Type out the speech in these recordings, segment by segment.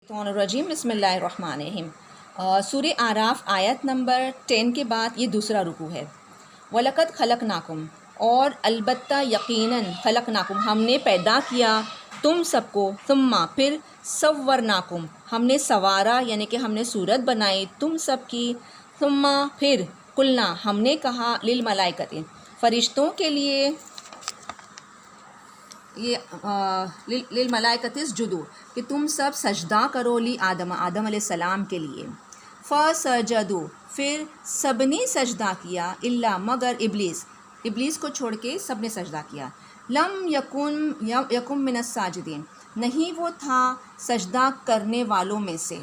الرجیم بسم اللہ الرحمن الرحیم۔ سورہ آراف آیت نمبر 10 کے بعد یہ دوسرا رکوع ہے۔ وَلَقَدْ خَلَقْنَاكُمْ، اور البتہ یقیناً خلقناکم ہم نے پیدا کیا تم سب کو، ثم پھر صورناکم ہم نے سنوارا یعنی کہ ہم نے صورت بنائی تم سب کی، ثم پھر قلنا ہم نے کہا للملائکۃ فرشتوں کے لیے، یہ للملائکۃ اسجدوا کہ تم سب سجدہ کرو لی آدم علیہ السلام کے لیے، فسجدوا پھر سب نے سجدہ کیا، الا مگر ابلیس کو چھوڑ کے سب نے سجدہ کیا، لم یکن من الساجدین نہیں وہ تھا سجدہ کرنے والوں میں سے،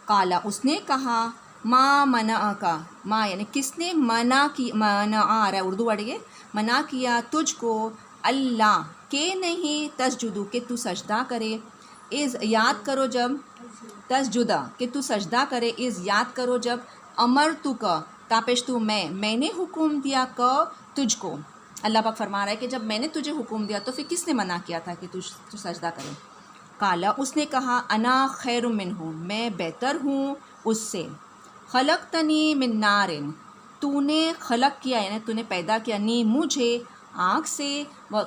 قالا اس نے کہا ما منعکا، ما یعنی کس نے منع آ رہا ہے اردو ورڈ یہ منع کیا تجھ کو، اللہ کہ نہیں تسجدو کہ تو سجدہ کرے، از یاد کرو جب تسجدہ کہ تو سجدہ کرے، از یاد کرو جب امرتو کا تاپش تو میں نے حکم دیا کا تجھ کو، اللہ پاک فرما رہا ہے کہ جب میں نے تجھے حکم دیا تو پھر کس نے منع کیا تھا کہ تو سجدہ کرے، قالا اس نے کہا انا خیر منہ میں بہتر ہوں اس سے، خلقتنی من نار تو نے خلق کیا یعنی تو نے پیدا کیا نی مجھے آگ سے،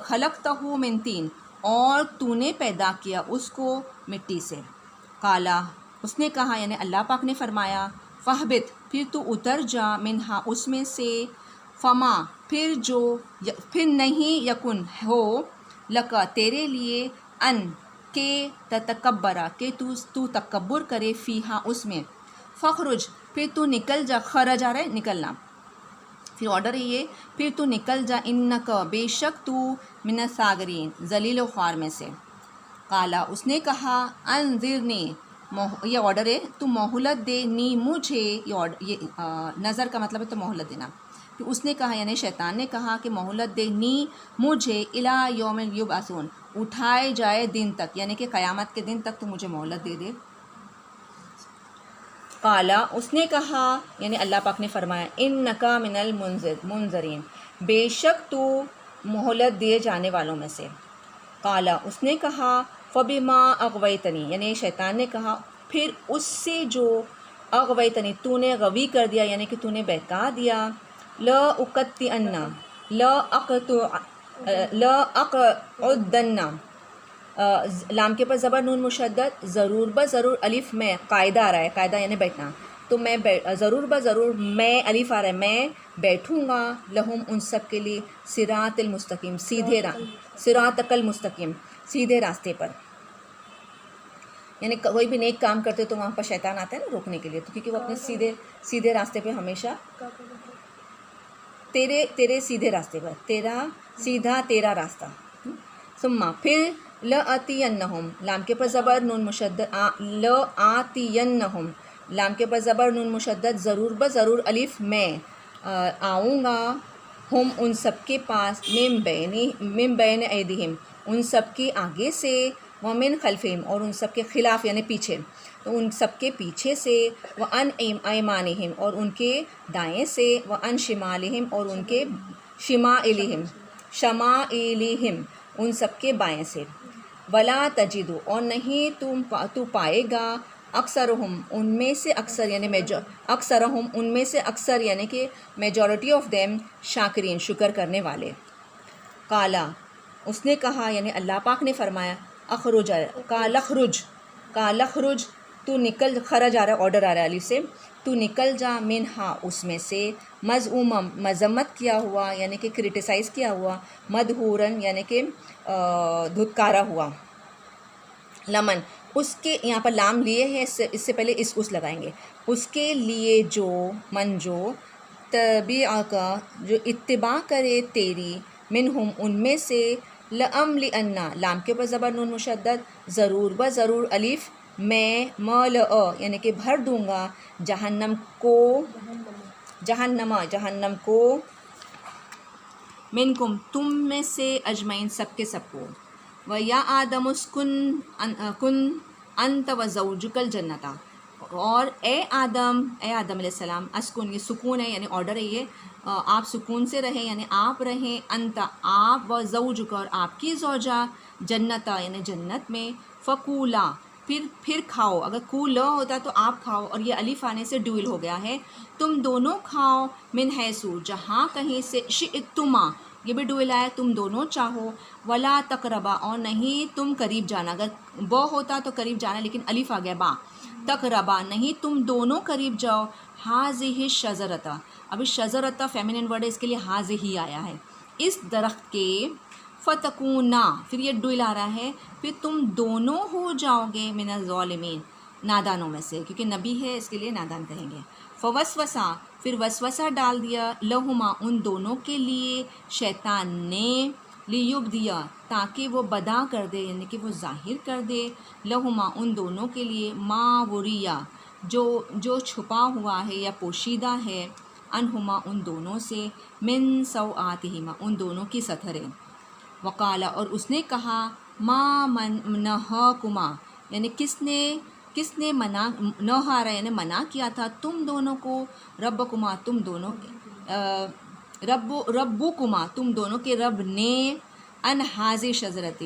خلقتہ من طین اور تو نے پیدا کیا اس کو مٹی سے، قالا اس نے کہا یعنی اللہ پاک نے فرمایا فہبت پھر تو اتر جا منہا اس میں سے، فما پھر نہیں یکن ہو لکا تیرے لیے ان کہ تتکبرا کہ تو تکبر کرے فیہا اس میں، فخرج پھر تو نکل جا، خرج آ رہا ہے نکلنا، پھر آرڈر ہے یہ پھر تو نکل جا، انکا بے شک تو من الصاغرین ذلیل و خوار میں سے، قالا اس نے کہا انذرنی یہ آرڈر ہے تو مہلت دے نی مجھے، یہ نظر کا مطلب ہے تو مہلت دینا، پھر اس نے کہا یعنی شیطان نے کہا کہ مہلت دے نی مجھے الی یوم یبعثون اٹھائے جائے دن تک یعنی کہ قیامت کے دن تک تو مجھے مہلت دے دے، قالا اس نے کہا یعنی اللہ پاک نے فرمایا انکا من المنذرین بے شک تو مہلت دیے جانے والوں میں سے، قالا اس نے کہا فبما اغویتنی یعنی شیطان نے کہا پھر اس سے جو اغویتنی تو نے غوی کر دیا یعنی کہ تو نے بہکا دیا، لأقعدن لام کے پر زبر نون مشدد، ضرور بضرور الف میں قاعدہ آ رہا ہے، قاعدہ یعنی بیٹھنا، تو میں ضرور بضرور میں الف آ رہا ہے میں بیٹھوں گا، لہم ان سب کے لیے، صراط المستقیم صراطک المستقیم سیدھے راستے پر، یعنی کوئی بھی نیک کام کرتے تو وہاں پر شیطان آتا ہے نا روکنے کے لیے، تو کیونکہ وہ اپنے سیدھے راستے پہ ہمیشہ تیرے سیدھے راستے پر تیرا راستہ، ثم پھر لآتینہم لام کے پر زبر نون مشدد لآتینہم لام کے پر زبر نون مشدد ضرور بضرور الف میں آؤں گا، ہم ان سب کے پاس من بین ایدیہم ان سب کے آگے سے، ومن خلفہم اور ان سب کے خلاف یعنی پیچھے، تو ان سب کے پیچھے سے، وعن ایمانہم اور ان کے دائیں سے، وعن شمالہم اور ان کے شمائلہم ان سب کے بائیں سے، ولا تجدو اور نہیں تو پائے گا، اکثرہم ان میں سے اکثر یعنی اکثرہم ان میں سے اکثر یعنی کہ میجورٹی آف دیم شاکرین شکر کرنے والے، قالا اس نے کہا یعنی اللہ پاک نے فرمایا اخرج قال اخرج تو نکل، خرج آ رہا ہے آرڈر آ رہا ہے الف سے، تو نکل جا منہا اس میں سے، مذموما مذمت کیا ہوا یعنی کہ کرٹیسائز کیا ہوا، مدحورن یعنی کہ دھتکارا ہوا، لمن اس کے یہاں پر لام لیے ہیں، اس سے پہلے اس لگائیں گے، اس کے لیے جو من جو تبعک جو اتباع کرے تیری، منہم ان میں سے، لأملئن لام کے پر زبر نون مشدد ضرور بضرور الف میں یعنی کہ بھر دوں گا، جہنم کو منکم تم میں سے، اجمعین سب کے سب کو، وَيَا آدَمُ اسْكُنْ أَنْتَ وَزَوْجُكَ الْجَنَّةَ اور اے آدم علیہ السلام، اسکن یہ سکون ہے یعنی آرڈر ہے یہ، آپ سکون سے رہیں یعنی آپ رہیں، انت آپ، و زوجک اور آپ کی زوجہ، جنتا یعنی جنت میں، فقولا پھر کھاؤ. اگر کو ل ہوتا تو آپ کھاؤ، اور یہ الف آنے سے ڈوئل ہو گیا ہے. تم دونوں کھاؤ من حیثو جہاں کہیں سے، شئتما یہ بھی ڈوئل آیا، تم دونوں چاہو. ولا تقربا اور نہیں تم قریب جانا. اگر با ہوتا تو قریب جانا، لیکن الف آ گیا با. تقربا نہیں تم دونوں قریب جاؤ. ہاذہ الشجرۃ، ابھی شجرۃ فیمینن ورڈ ہے، اس کے لیے ہاذہ آیا ہے، اس درخت کے. فتکونا پھر یہ ڈوئل آ رہا ہے، پھر تم دونوں ہو جاؤ گے من الظالمین نادانوں میں سے، کیونکہ نبی ہے اس کے لیے نادان کہیں گے. فوسوسا پھر وسوسہ ڈال دیا، لہما ان دونوں کے لیے، شیطان نے، لیبدیا تاکہ وہ بدا کر دے، یعنی کہ وہ ظاہر کر دے، لہما ان دونوں کے لیے، ما وریا جو چھپا ہوا ہے یا پوشیدہ ہے، انہما ان دونوں سے، من سوآتہما ان دونوں کی ستریں. وقالا اور اس نے کہا، ما نہاکما یعنی کس نے منع، نہارا یعنی منع کیا تھا تم دونوں کو، ربکما تم دونوں ربکما تم دونوں کے رب نے، ان ہاذی شجرت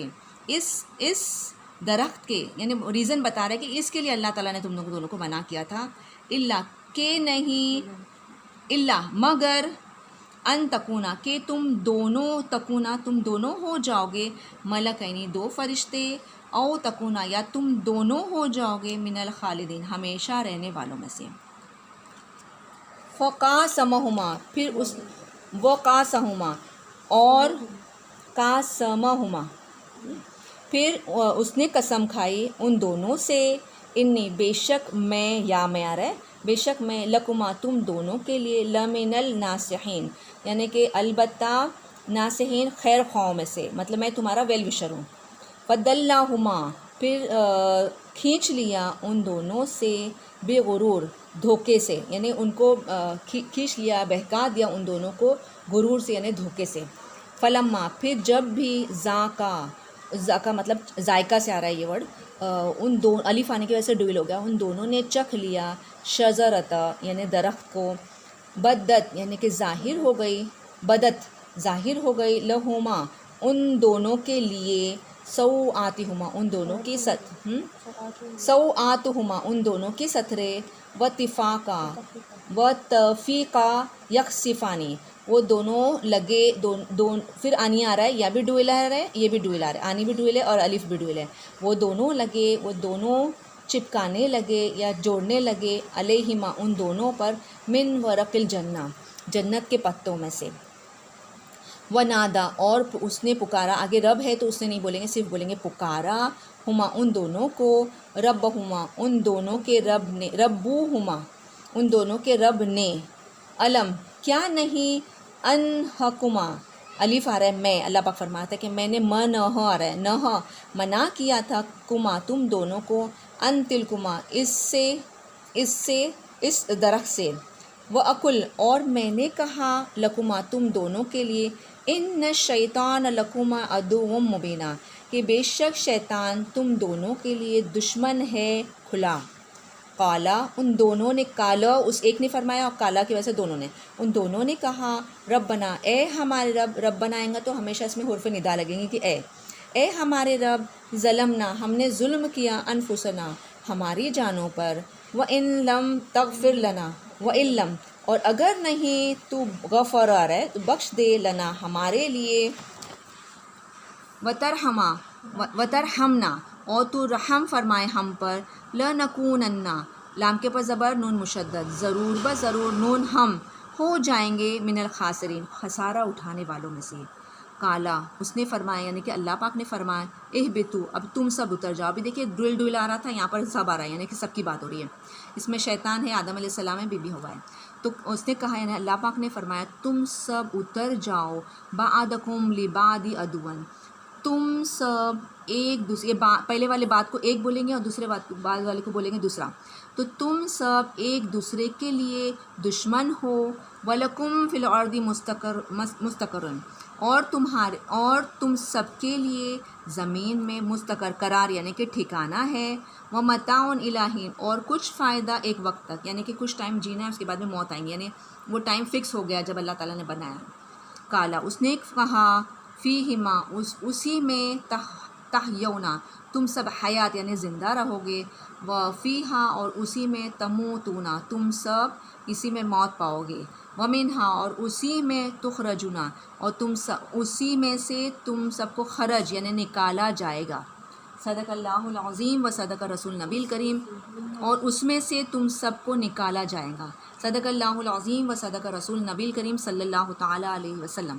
اس درخت کے، یعنی ریزن بتا رہے کہ اس کے لیے اللہ تعالیٰ نے تم دونوں کو منع کیا تھا. اللہ کہ نہیں، اللہ مگر، ان تکونا کہ تم دونوں ہو جاؤ گے، ملکینی دو فرشتے، او تکونا یا تم دونوں ہو جاؤ گے، من الخالدین ہمیشہ رہنے والوں میں سے. فقاسمہما پھر اس وقاسہما اور قاسمہما پھر اس نے قسم کھائی ان دونوں سے، انی بے شک میں، یا میں آ رہا ہے، بے شک میں، لکما تم دونوں کے لیے، لمن الناصحین یعنی کہ البتہ ناصحین خیر خواہوں میں سے، مطلب میں تمہارا ویل وشر ہوں. فدلاہما پھر کھینچ لیا ان دونوں سے، بغرور دھوکے سے، یعنی ان کو کھینچ لیا، بہکا دیا ان دونوں کو غرور سے یعنی دھوکے سے. فلما پھر جب بھی ذاکا مطلب ذائقہ سے آ رہا ہے یہ ورڈ، ان دو الف آنے کی وجہ سے ڈوئل ہو گیا، ان دونوں نے چکھ لیا شجرۃ یعنی درخت کو، بدت یعنی کہ ظاہر ہو گئی، بدت ظاہر ہو گئی، لہما ان دونوں کے لیے، سوآتہما ان دونوں کی سوآتہما ان دونوں کی ستریں، وطفیقا یخصفانی وہ دونوں لگے، پھر آنی آ رہا ہے، یا بھی ڈوئل آ رہا ہے، یہ بھی ڈوئل آ رہا ہے، آنی بھی ڈوئل ہے اور الف بھی ڈوئل ہے. وہ دونوں لگے، وہ دونوں چپکانے لگے یا جوڑنے لگے، علیہما ان دونوں پر، من ورق الجنہ جنت کے پتوں میں سے. ونادا اور اس نے پکارا، آگے رب ہے تو اس نے نہیں بولیں گے، صرف بولیں گے پکارا، ہما ان دونوں کو، ربہما ان دونوں کے رب نے، ربوہما ان دونوں کے رب نے، علم کیا نہیں، انہکما الف آ رہا ہے میں، اللہ پاک فرماتا ہے کہ میں نے منہ آ رہا ہے، نہ منع کیا تھا، کما تم دونوں کو، ان تلکما اس درخت سے، وَأَقُلْ اور میں نے کہا، لکما تم دونوں کے لیے، ان الشیطان لکما عدو مبینہ کہ بے شک شیطان تم دونوں کے لیے دشمن ہے کھلا. قالا ان دونوں نے، کالا اس ایک نے فرمایا اور کالا کی وجہ سے دونوں نے، ان دونوں نے کہا، ربنا اے ہمارے رب، ربنا آئیں گا تو ہمیشہ اس میں حرف ندا لگیں گے کہ اے ہمارے رب، ظلمنا ہم نے ظلم کیا، انفسنا ہماری جانوں پر، وَإِن لَمْ تَغْفِرْ لَنَا وَإِن لَمْ اور اگر نہیں تو غفر آ رہا ہے تو بخش دے، لنا ہمارے لیے، وترحمنا اور تو رحم فرمائے ہم پر، لنکونن لام کے پر زبر، نون مشدد، ضرور بضرور، نون ہم ہو جائیں گے، من الخاسرین خسارہ اٹھانے والوں میں سے. کالا اس نے فرمایا یعنی کہ اللہ پاک نے فرمایا، اہبتو اب تم سب اتر جاؤ. ابھی دیکھیے ڈوئل آ رہا تھا، یہاں پر سب آ رہا ہے یعنی کہ سب کی بات ہو رہی ہے. اس میں شیطان ہے، آدم علیہ السلام ہے، بی بی ہوا ہے. تو اس نے کہا یعنی اللہ پاک نے فرمایا، تم سب اتر جاؤ، بعدکم لبعد عدون تم سب ایک دوسرے، پہلے والے بات کو ایک بولیں گے اور دوسرے بعد والے کو بولیں گے دوسرا. تو تم سب ایک دوسرے کے لیے دشمن ہو، وَلَكُمْ فِي الْأَرْضِ مُسْتَقَرٌ اور تم سب کے لیے زمین میں مستقر قرار یعنی کہ ٹھکانہ ہے، وَمَتَاعٌ إِلَىٰ حِینٍ اور کچھ فائدہ ایک وقت تک، یعنی کہ کچھ ٹائم جینا ہے، اس کے بعد میں موت آئیں گی، یعنی وہ ٹائم فکس ہو گیا جب اللہ تعالیٰ نے بنایا. کالا اس نے کہا، فیہما اسی میں تحیونا تم سب حیات یعنی زندہ رہو گے، وفیہا اور اسی میں تموتونا تم سب اسی میں موت پاؤ گے، ومنہا اور اسی میں تخرجونا اور اسی میں سے تم سب کو خرج یعنی نکالا جائے گا۔ صدق اللہ العظیم و صدق رسول نبی الکریم، اور اس میں سے تم سب کو نکالا جائے گا۔ صدق اللہ العظیم و صدق رسول نبی الکریم صلی اللہ تعالیٰ علیہ وسلم۔